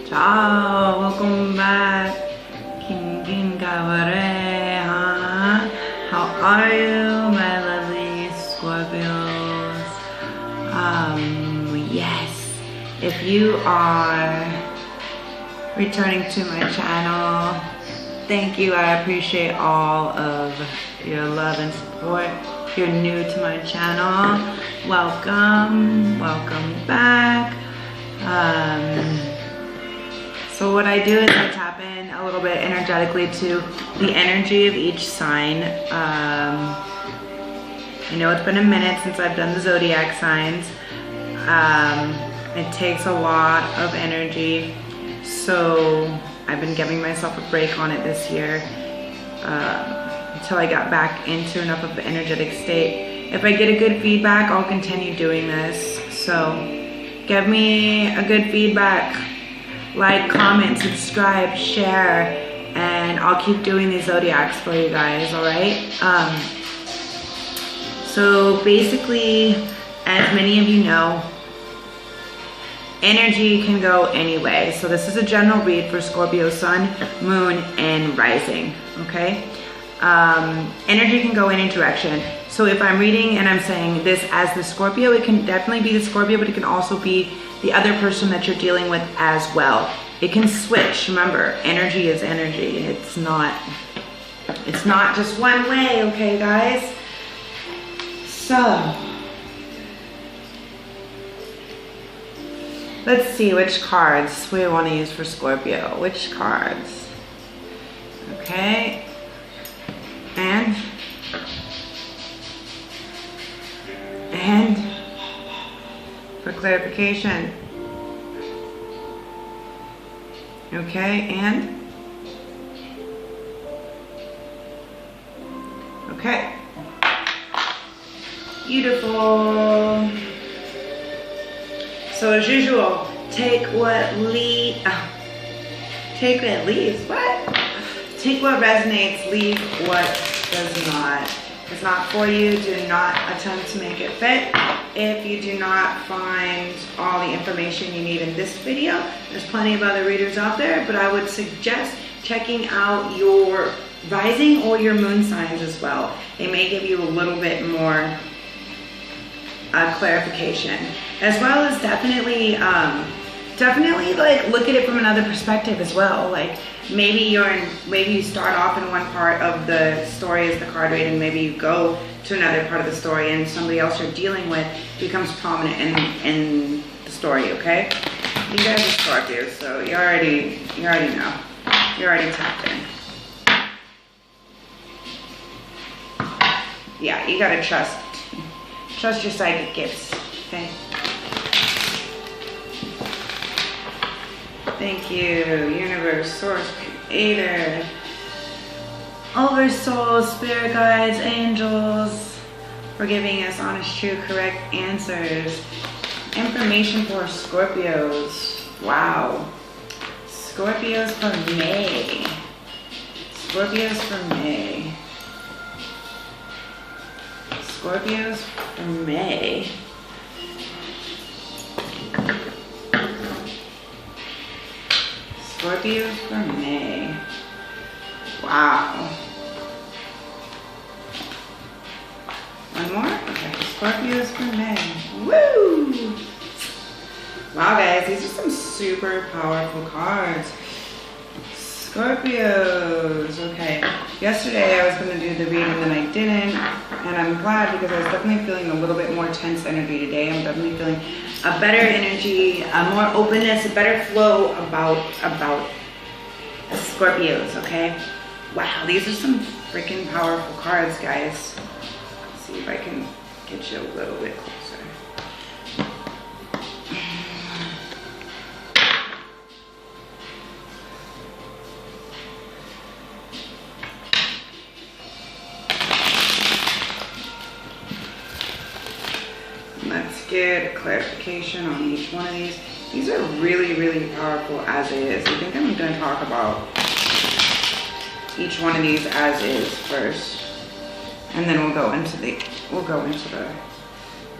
Ciao, welcome back. How are you, my lovely Scorpios? Yes, if you are returning to my channel, thank you. I appreciate all of your love and support. If you're new to my channel, welcome back. So what I do is I tap in a little bit energetically to the energy of each sign. I know it's been a minute since I've done the zodiac signs. It takes a lot of energy, so I've been giving myself a break on it this year until I got back into enough of the energetic state. If I get a good feedback, I'll continue doing this. So give me a good feedback. Like, comment, subscribe, share, and I'll keep doing these zodiacs for you guys, alright? So basically, as many of you know, energy can go any way. So this is a general read for Scorpio Sun, Moon, and Rising, okay? Energy can go any direction. So if I'm reading and I'm saying this as the Scorpio, it can definitely be the Scorpio, but it can also be the other person that you're dealing with as well. It can switch. Remember, energy is energy. It's not just one way, okay, guys? So let's see which cards we want to use for Scorpio. Which cards? Okay. And for clarification. Okay, and okay. Beautiful. So as usual, take what leaves. What? Take what resonates, leave what does not. If it's not for you, do not attempt to make it fit. If you do not find all the information you need in this video, there's plenty of other readers out there, but I would suggest checking out your rising or your moon signs as well. They may give you a little bit more clarification, as well as definitely like look at it from another perspective as well. Like maybe you start off in one part of the story as the card read, and maybe you go to another part of the story and somebody else you're dealing with becomes prominent in the story, okay? You guys are Scorpios, so you already know. You're already tapped in. Yeah, you gotta trust your psychic gifts, okay? Thank you, universe, source, creator, oversoul, spirit guides, angels, for giving us honest, true, correct answers. Information for Scorpios. Wow. Scorpios for May. Scorpios for May. Scorpios for May. Scorpios for May. Wow. One more? Okay. Scorpios for May. Woo! Wow, guys, these are some super powerful cards. Scorpios. Okay. Yesterday I was going to do the reading and I didn't. And I'm glad, because I was definitely feeling a little bit more tense energy today. I'm definitely feeling a better energy, a more openness, a better flow about Scorpios, okay? Wow, these are some freaking powerful cards, guys. Let's see if I can get you a little bit closer. Let's get a clarification on each one of these. These are really, really powerful as is. I think I'm going to talk about each one of these as is first, and then we'll go into the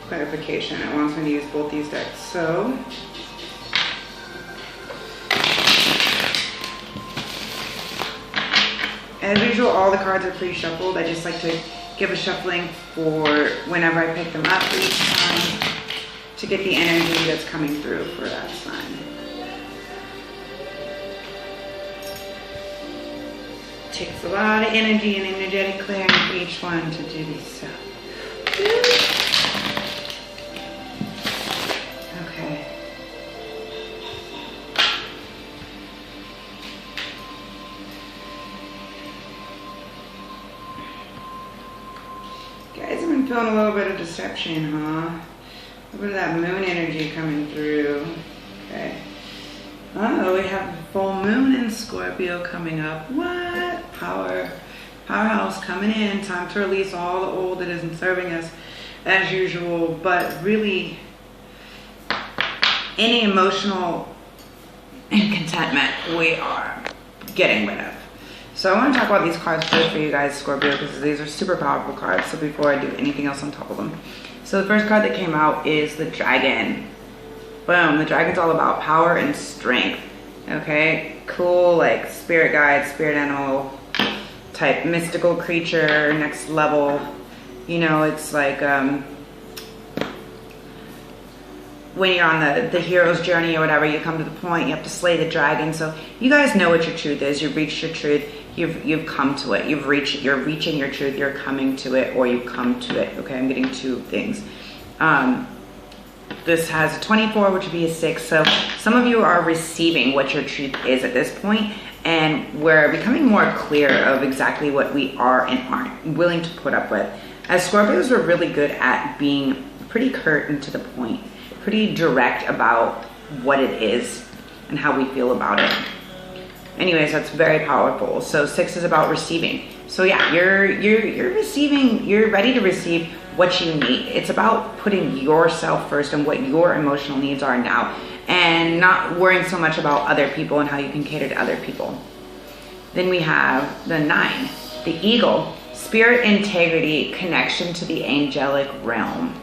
clarification. It wants me to use both these decks. So As usual, all the cards are pre-shuffled. I just like to give a shuffling for whenever I pick them up each time to get the energy that's coming through for that sign. Takes a lot of energy and energetic clearing for each one to do these stuff. Okay. Guys, I've been feeling a little bit of deception, huh? A little bit of that moon energy coming through. Okay. Oh, we have full moon in Scorpio coming up. What? Powerhouse coming in. Time to release all the old that isn't serving us as usual, but really any emotional incontentment we are getting rid of. So I want to talk about these cards first for you guys, Scorpio, because these are super powerful cards. So before I do anything else on top of them. So the first card that came out is the Dragon. Boom, the Dragon's all about power and strength. Okay, cool, like spirit guide, spirit animal type mystical creature, next level. You know, it's like when you're on the hero's journey or whatever, you come to the point, you have to slay the dragon. So you guys know what your truth is. You've reached your truth. You've come to it. You're reaching your truth. You're coming to it, or you've come to it. Okay, I'm getting two things. This has a 24, which would be a 6. So some of you are receiving what your truth is at this point, and we're becoming more clear of exactly what we are and aren't willing to put up with. As Scorpios, we're really good at being pretty curt and to the point, pretty direct about what it is and how we feel about it. Anyways, that's very powerful. So 6 is about receiving. So yeah, you're receiving, you're ready to receive what you need. It's about putting yourself first and what your emotional needs are now, and not worrying so much about other people and how you can cater to other people. Then we have the 9, the Eagle, spirit integrity, connection to the angelic realm.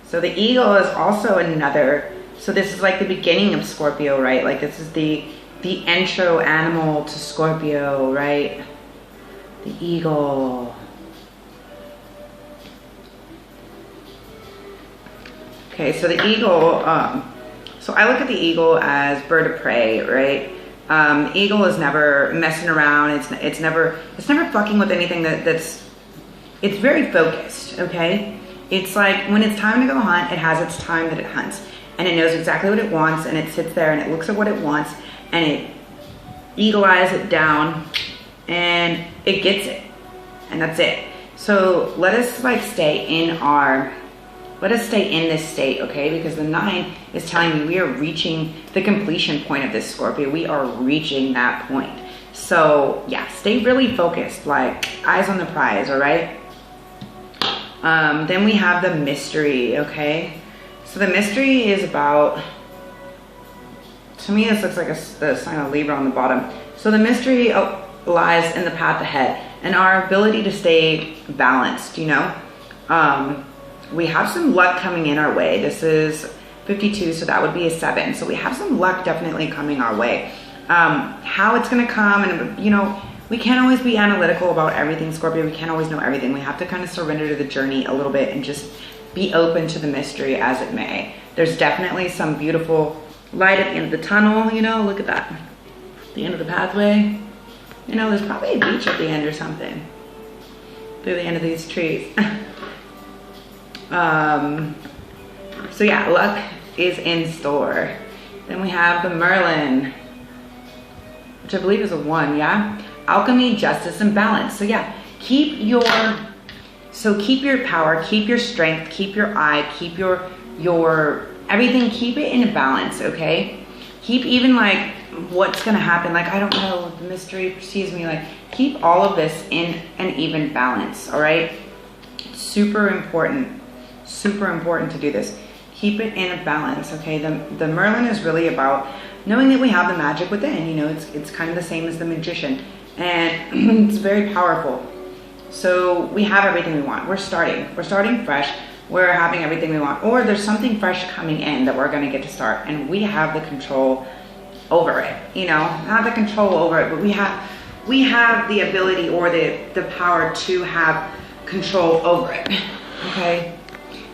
So the Eagle is also another, so this is like the beginning of Scorpio, right? Like this is the intro animal to Scorpio, right? The Eagle. Okay, so the Eagle, so I look at the Eagle as bird of prey, right? Eagle is never messing around. It's never fucking with anything it's very focused, okay? It's like when it's time to go hunt, it has its time that it hunts, and it knows exactly what it wants, and it sits there and it looks at what it wants, and it eagle eyes it down, and it gets it, and that's it. So let us like stay in this state, okay? Because the 9 is telling me we are reaching the completion point of this, Scorpio. We are reaching that point. So yeah, stay really focused, like eyes on the prize, all right? Then we have the Mystery, okay? So the Mystery is about, to me this looks like the sign of Libra on the bottom. So the Mystery lies in the path ahead and our ability to stay balanced, you know? We have some luck coming in our way. This is 52, so that would be a 7. So we have some luck definitely coming our way. How it's gonna come, and you know, we can't always be analytical about everything, Scorpio. We can't always know everything. We have to kind of surrender to the journey a little bit and just be open to the mystery as it may. There's definitely some beautiful light at the end of the tunnel, you know, look at that. The end of the pathway. You know, there's probably a beach at the end or something. Through the end of these trees. So yeah, luck is in store. Then we have the Merlin, which I believe is a 1, yeah? Alchemy, justice, and balance. So yeah, keep your power, keep your strength, keep your eye, keep your everything, keep it in a balance, okay? Keep even like what's gonna happen, like I don't know, the mystery precedes me, like keep all of this in an even balance, all right? Super important to do this. Keep it in a balance, okay? The Merlin is really about knowing that we have the magic within, you know, it's kind of the same as the magician, and it's very powerful. So we have everything we want. We're starting fresh. We're having everything we want, or there's something fresh coming in that we're gonna get to start, and we have the control over it, you know, not the control over it, but we have the ability or the power to have control over it, okay?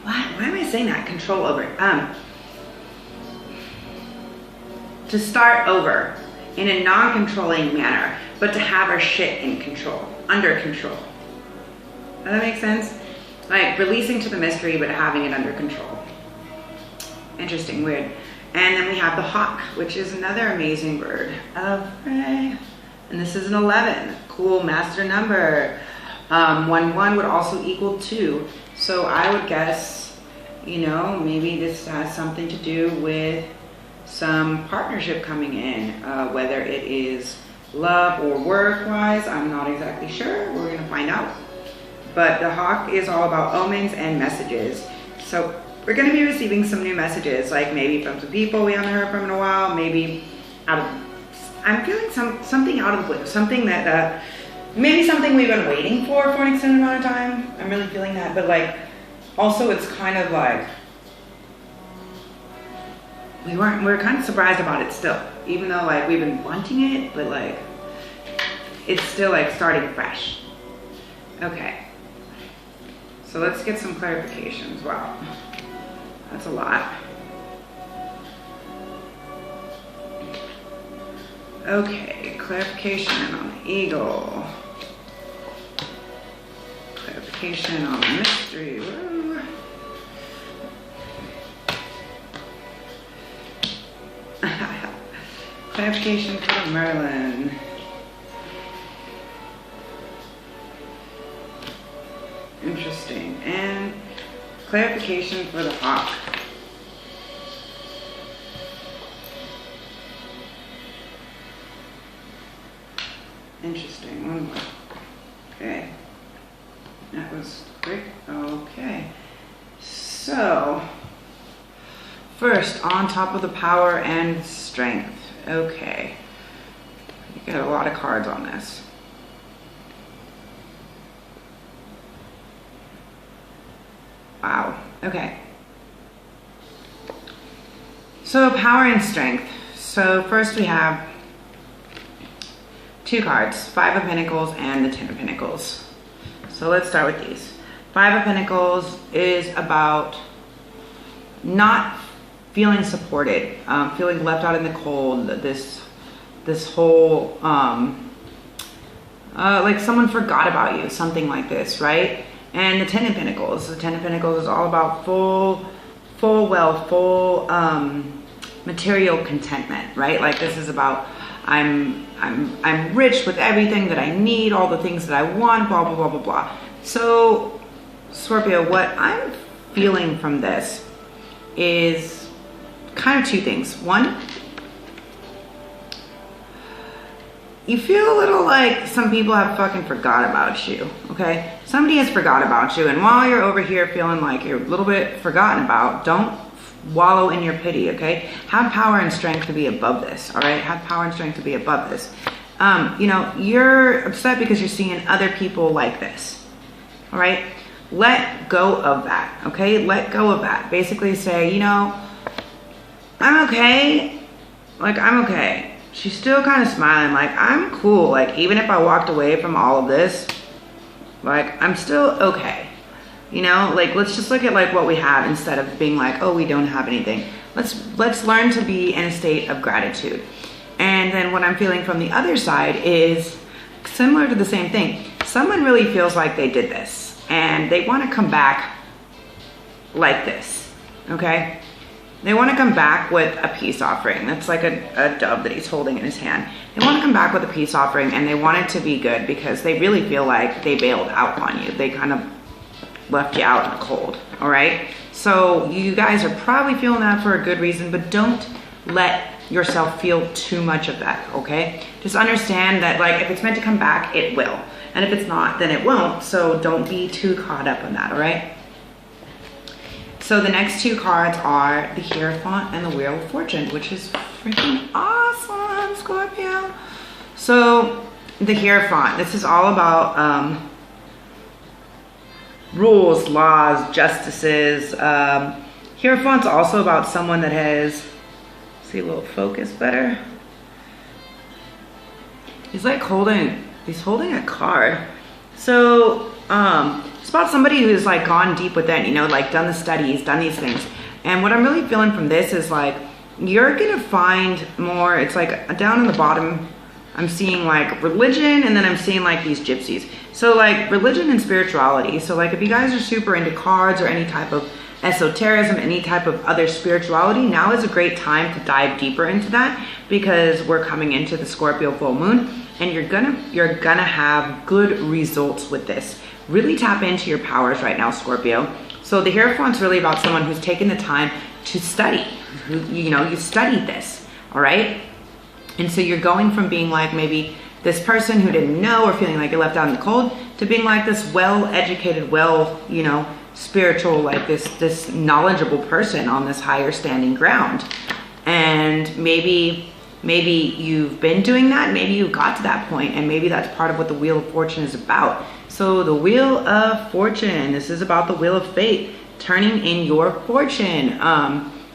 Why am I saying that? Control over it. To start over in a non-controlling manner, but to have our shit in control, under control. Does that make sense? Like releasing to the mystery, but having it under control. Interesting, weird. And then we have the hawk, which is another amazing bird of prey. And this is an 11, cool master number. 1 would also equal 2. So I would guess, you know, maybe this has something to do with some partnership coming in, whether it is love or work-wise, I'm not exactly sure. We're gonna find out. But the hawk is all about omens and messages. So we're gonna be receiving some new messages, like maybe from some people we haven't heard from in a while, maybe I'm feeling something out of the blue, something that, maybe something we've been waiting for an extended amount of time. I'm really feeling that, but like, also it's kind of like, we're kind of surprised about it still, even though like we've been wanting it, but like, it's still like starting fresh. Okay, so let's get some clarifications. Wow, that's a lot. Okay, clarification on the eagle. Clarification on the mystery. Woo. Clarification for the Merlin. Interesting. And clarification for the hawk. Interesting. One more. Okay. That was quick. Okay. So, first, on top of the power and strength. Okay. You got a lot of cards on this. Wow. Okay. So, power and strength. So, first we have 2 cards, 5 of Pentacles and the 10 of Pentacles. So let's start with these. 5 of Pentacles is about not feeling supported, feeling left out in the cold, this whole, like someone forgot about you, something like this, right? And the 10 of Pentacles, is all about full wealth, full material contentment, right? Like this is about, I'm rich with everything that I need, all the things that I want, blah, blah, blah, blah, blah. So, Scorpio, what I'm feeling from this is kind of 2 things. 1, you feel a little like some people have fucking forgot about you, okay? Somebody has forgot about you, and while you're over here feeling like you're a little bit forgotten about, don't wallow in your pity, okay? Have power and strength to be above this, all right? Have power and strength to be above this. You know, you're upset because you're seeing other people like this, all right? Let go of that, okay? Let go of that. Basically say, you know, I'm okay. Like, I'm okay. She's still kind of smiling, like, I'm cool. Like, even if I walked away from all of this, like, I'm still okay. You know, like, let's just look at like what we have instead of being like, oh, we don't have anything. Let's learn to be in a state of gratitude. And then what I'm feeling from the other side is similar to the same thing. Someone really feels like they did this and they want to come back like this, okay? They want to come back with a peace offering. That's like a dove that he's holding in his hand. They want to come back with a peace offering, and they want it to be good because they really feel like they bailed out on you. They kind of left you out in the cold, all right? So you guys are probably feeling that for a good reason, but don't let yourself feel too much of that, okay? Just understand that, like, if it's meant to come back, it will. And if it's not, then it won't. So don't be too caught up in that, all right? So the next 2 cards are the Hierophant and the Wheel of Fortune, which is freaking awesome, Scorpio. So the Hierophant, this is all about rules, laws, justices. Hierophant's also about someone that has, see a little focus better. he's holding a card. So it's about somebody who's like gone deep within, you know, like done the studies, done these things. And what I'm really feeling from this is like, you're gonna find more, it's like down in the bottom, I'm seeing like religion, and then I'm seeing like these gypsies. So like religion and spirituality. So like if you guys are super into cards or any type of esotericism, any type of other spirituality, now is a great time to dive deeper into that, because we're coming into the Scorpio full moon, and you're gonna have good results with this. Really tap into your powers right now, Scorpio. So the Hierophant's really about someone who's taken the time to study, who, you know, you studied this, all right? And so you're going from being like maybe this person who didn't know, or feeling like you're left out in the cold, to being like this well-educated, you know, spiritual, like this knowledgeable person on this higher standing ground. And maybe you've been doing that, maybe you got to that point, and maybe that's part of what the Wheel of Fortune is about. So the Wheel of Fortune, this is about the Wheel of Fate, turning in your fortune.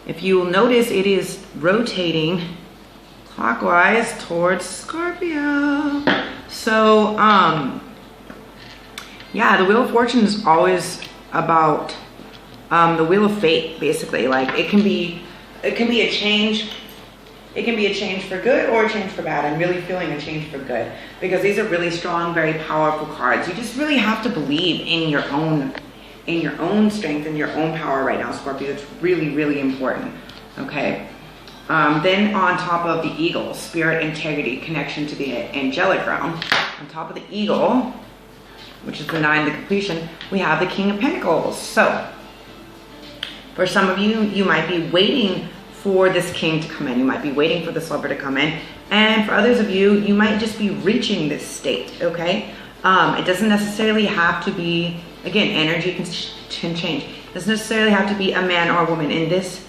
If you'll notice, it is rotating clockwise towards Scorpio. So yeah, the Wheel of Fortune is always about the Wheel of Fate, basically. Like it can be a change. It can be a change for good or a change for bad. I'm really feeling a change for good, because these are really strong, very powerful cards. You just really have to believe in your own strength and your own power right now, Scorpio. It's really, really important. Okay. Then on top of the Eagle, spirit, integrity, connection to the angelic realm. On top of the Eagle, which is the 9, the completion, we have the King of Pentacles. So for some of you, you might be waiting for this king to come in. You might be waiting for this lover to come in. And for others of you, you might just be reaching this state, okay? It doesn't necessarily have to be, again, energy can change. It doesn't necessarily have to be a man or a woman. In this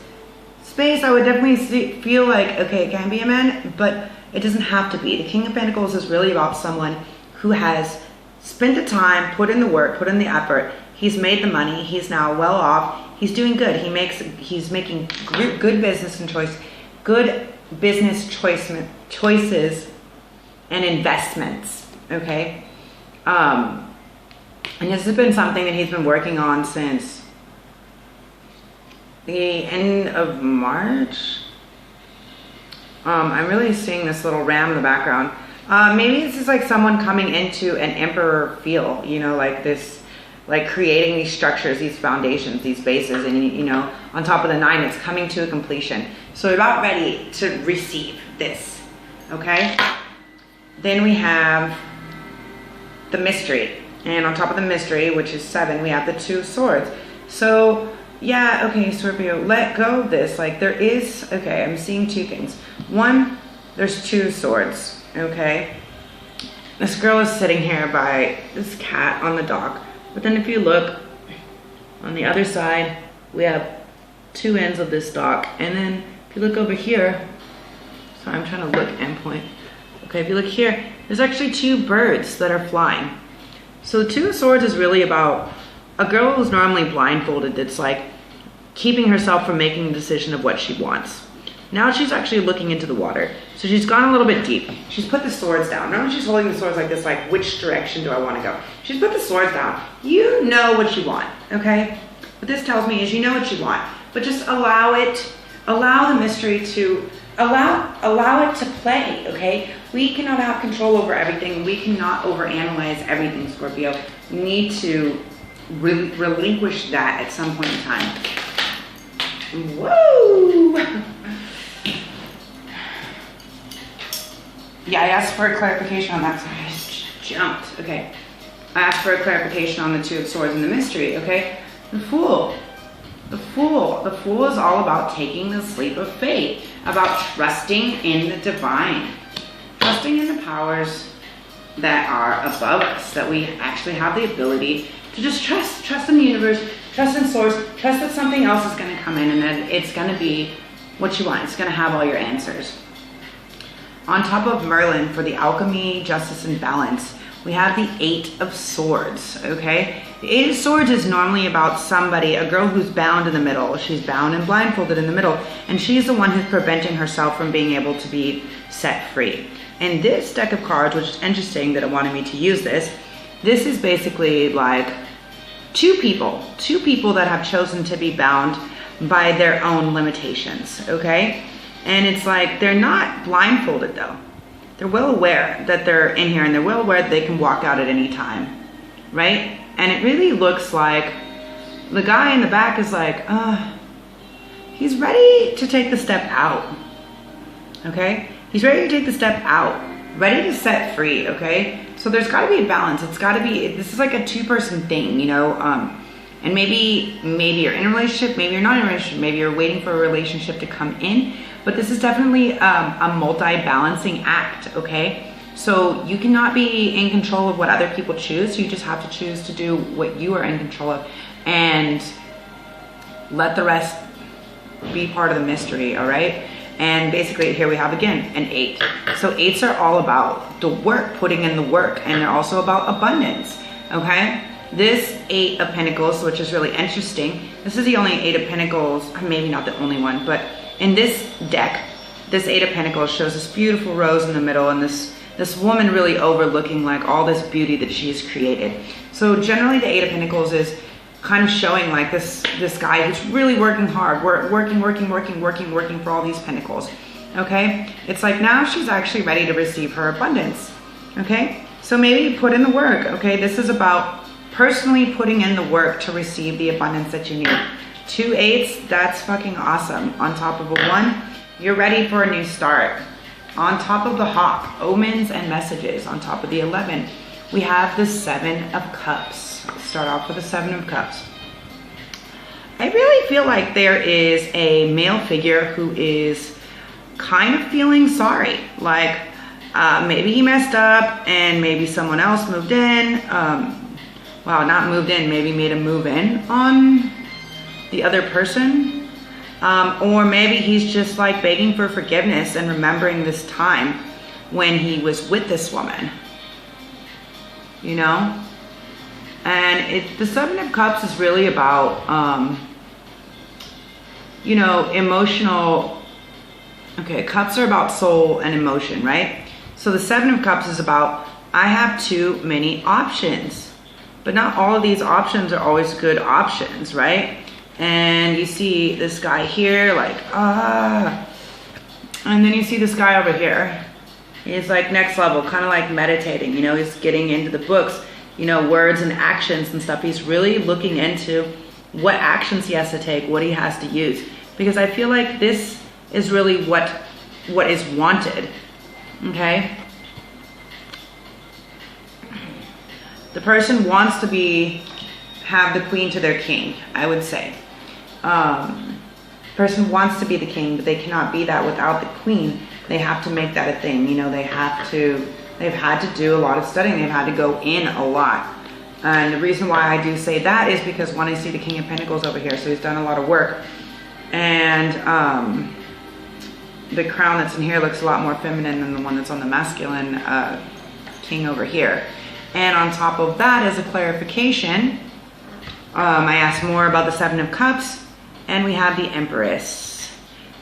space, I would definitely feel like, okay, it can be a man, but it doesn't have to be. The King of Pentacles is really about someone who has spent the time, put in the work, put in the effort. He's made the money. He's now well off. He's doing good. He's making good business choices and investments. Okay, and this has been something that he's been working on since the end of March. I'm really seeing this little ram in the background. Maybe this is like someone coming into an emperor feel, you know, like this, like creating these structures, these foundations, these bases, and you know, on top of the 9, it's coming to a completion. So we're about ready to receive this, okay? Then we have the mystery, and on top of the mystery, which is 7, we have the 2 of swords. So yeah, okay, Scorpio, let go of this. Like there is, okay, I'm seeing 2 things. One, there's 2 swords, okay? This girl is sitting here by this cat on the dock. But then if you look on the other side, we have 2 ends of this dock. And then if you look over here, so I'm trying to look and point. Okay, if you look here, there's actually 2 birds that are flying. So the 2 of swords is really about a girl who's normally blindfolded, that's like keeping herself from making a decision of what she wants. Now she's actually looking into the water. So she's gone a little bit deep. She's put the swords down. Normally she's holding the swords like this, like which direction do I want to go? She's put the swords down. You know what you want, okay? What this tells me is you know what you want, but just allow it, allow the mystery to, allow it to play, okay? We cannot have control over everything. We cannot overanalyze everything, Scorpio. We need to relinquish that at some point in time. Woo! Yeah, I asked for a clarification on that, so I just jumped. Okay. I asked for a clarification on the 2 of swords and the mystery, okay? The Fool. The Fool. The Fool is all about taking the leap of faith, about trusting in the divine, trusting in the powers that are above us, that we actually have the ability to just trust in the universe, trust in source, trust that something else is going to come in and that it's going to be what you want. It's going to have all your answers. On top of Merlin, for the alchemy, justice, and balance, we have the 8 of swords, okay? The Eight of Swords is normally about somebody, a girl who's bound in the middle. She's bound and blindfolded in the middle, and she's the one who's preventing herself from being able to be set free. And this deck of cards, which is interesting that it wanted me to use this is basically like two people that have chosen to be bound by their own limitations, okay? And it's like, they're not blindfolded though. They're well aware that they're in here, and they're well aware that they can walk out at any time, right? And it really looks like the guy in the back is like, he's ready to take the step out, okay? He's ready to take the step out, ready to set free, okay? So there's gotta be a balance. It's gotta be, this is like a two-person thing, you know? And maybe you're in a relationship, maybe you're not in a relationship, maybe you're waiting for a relationship to come in, but this is definitely a multi-balancing act, okay? So you cannot be in control of what other people choose. You just have to choose to do what you are in control of, and let the rest be part of the mystery, all right? And basically here we have again an 8. So 8s are all about the work, putting in the work, and they're also about abundance, okay? This 8 of Pentacles, which is really interesting, this is the only 8 of Pentacles, maybe not the only one, but in this deck, this 8 of Pentacles shows this beautiful rose in the middle, and this woman really overlooking like all this beauty that she's created. So generally the 8 of Pentacles is kind of showing like this guy who's really working hard, working for all these pentacles, okay? It's like now she's actually ready to receive her abundance, okay? So maybe put in the work, okay? This is about personally putting in the work to receive the abundance that you need. 2 8s, that's fucking awesome. On top of a 1, you're ready for a new start. On top of the Hawk, omens and messages. On top of the 11, we have the 7 of Cups. Let's start off with the 7 of Cups. I really feel like there is a male figure who is kind of feeling sorry. Like maybe he messed up and maybe someone else moved in. Well, not moved in, maybe made a move in on the other person. Or maybe he's just like begging for forgiveness and remembering this time when he was with this woman, you know? And the 7 of Cups is really about, you know, emotional, okay, Cups are about soul and emotion, right? So the 7 of Cups is about, I have too many options, but not all of these options are always good options, right? And you see this guy here, like, and then you see this guy over here. He's like next level, kind of like meditating, you know, he's getting into the books, you know, words and actions and stuff. He's really looking into what actions he has to take, what he has to use. Because I feel like this is really what is wanted, okay? The person wants to have the queen to their king, I would say. Person wants to be the king, but they cannot be that without the queen. They have to make that a thing, you know, they've had to do a lot of studying, they've had to go in a lot. And the reason why I do say that is because when I see the King of Pentacles over here, so he's done a lot of work. And the crown that's in here looks a lot more feminine than the one that's on the masculine king over here. And on top of that, as a clarification, I asked more about the 7 of Cups, and we have the Empress.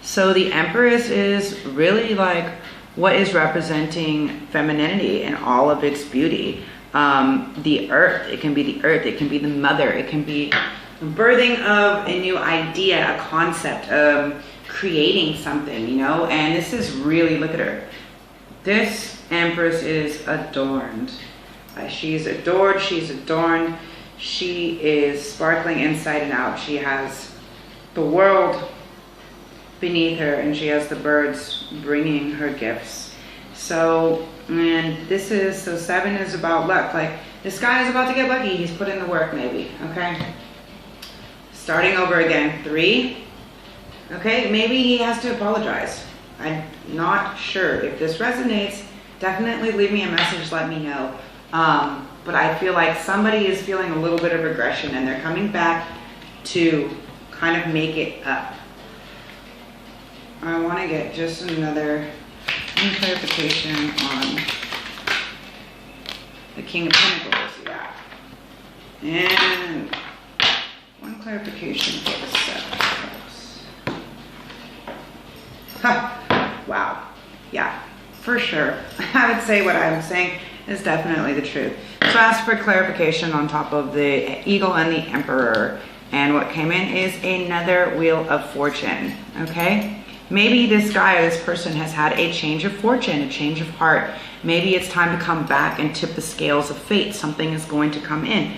So the Empress is really like what is representing femininity and all of its beauty. The earth, it can be the earth, it can be the mother, it can be birthing of a new idea, a concept, creating something, you know? And this is really, look at her. This Empress is adorned. She's adored, she's adorned. She is sparkling inside and out. She has the world beneath her, and she has the birds bringing her gifts. So, and this is, so 7 is about luck. Like, this guy is about to get lucky. He's put in the work maybe, okay? Starting over again, 3. Okay, maybe he has to apologize. I'm not sure. If this resonates, definitely leave me a message, let me know. But I feel like somebody is feeling a little bit of regression, and they're coming back to kind of make it up. I want to get just another clarification on the King of Pentacles. Yeah. And one clarification for the 7 of Cups. Huh. Wow. Yeah, for sure. I would say what I'm saying is definitely the truth. So ask for clarification on top of the Eagle and the Emperor. And what came in is another Wheel of Fortune, okay? Maybe this guy or this person has had a change of fortune, a change of heart. Maybe it's time to come back and tip the scales of fate. Something is going to come in.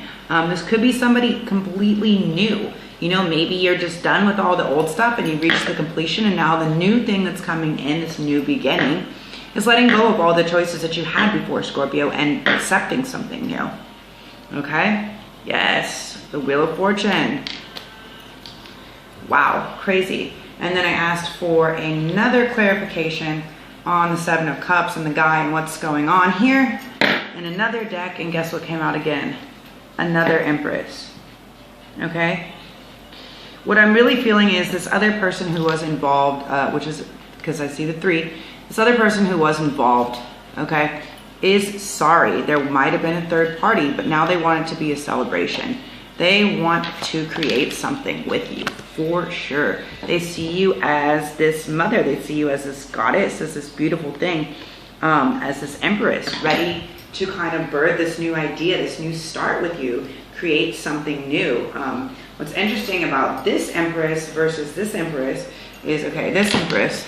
This could be somebody completely new. You know, maybe you're just done with all the old stuff and you reach the completion, and now the new thing that's coming in, this new beginning, is letting go of all the choices that you had before, Scorpio, and accepting something new. Okay? Yes, the Wheel of Fortune. Wow, crazy. And then I asked for another clarification on the 7 of Cups and the guy and what's going on here. And another deck, and guess what came out again? Another Empress. Okay? What I'm really feeling is this other person who was involved, which is, because I see the 3, this other person who was involved, okay, is sorry. There might have been a third party, but now they want it to be a celebration. They want to create something with you, for sure. They see you as this mother. They see you as this goddess, as this beautiful thing, as this Empress, ready to kind of birth this new idea, this new start with you, create something new. What's interesting about this Empress versus this Empress is, okay, this Empress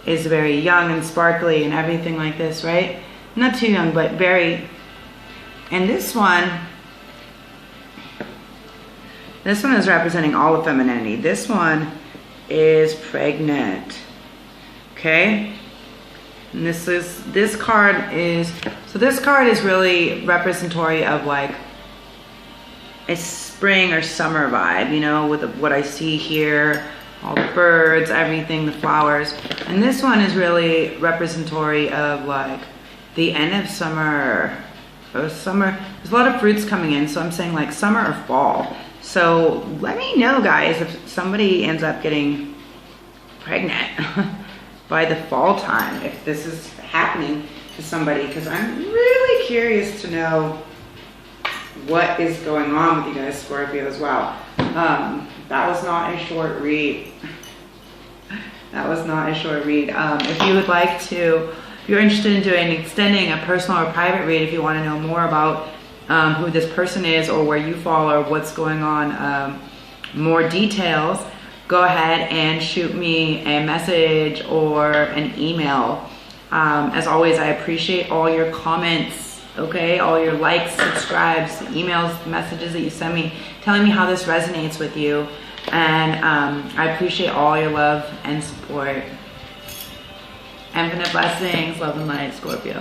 is very young and sparkly and everything like this, right? Not too young, but very, and this one is representing all of femininity. This one is pregnant, okay? And this card is really representatory of like a spring or summer vibe, you know, with what I see here, all the birds, everything, the flowers. And this one is really representatory of like the end of summer, or summer. There's a lot of fruits coming in, so I'm saying like summer or fall. So let me know, guys, if somebody ends up getting pregnant by the fall time, if this is happening to somebody, because I'm really curious to know what is going on with you guys, Scorpios. Wow. That was not a short read. That was not a short read. If you would like to, if you're interested in doing extending a personal or private read, if you want to know more about who this person is or where you fall or what's going on, more details, go ahead and shoot me a message or an email. As always, I appreciate all your comments, okay? All your likes, subscribes, emails, messages that you send me, telling me how this resonates with you. And I appreciate all your love and support. Infinite blessings, love and light, Scorpio.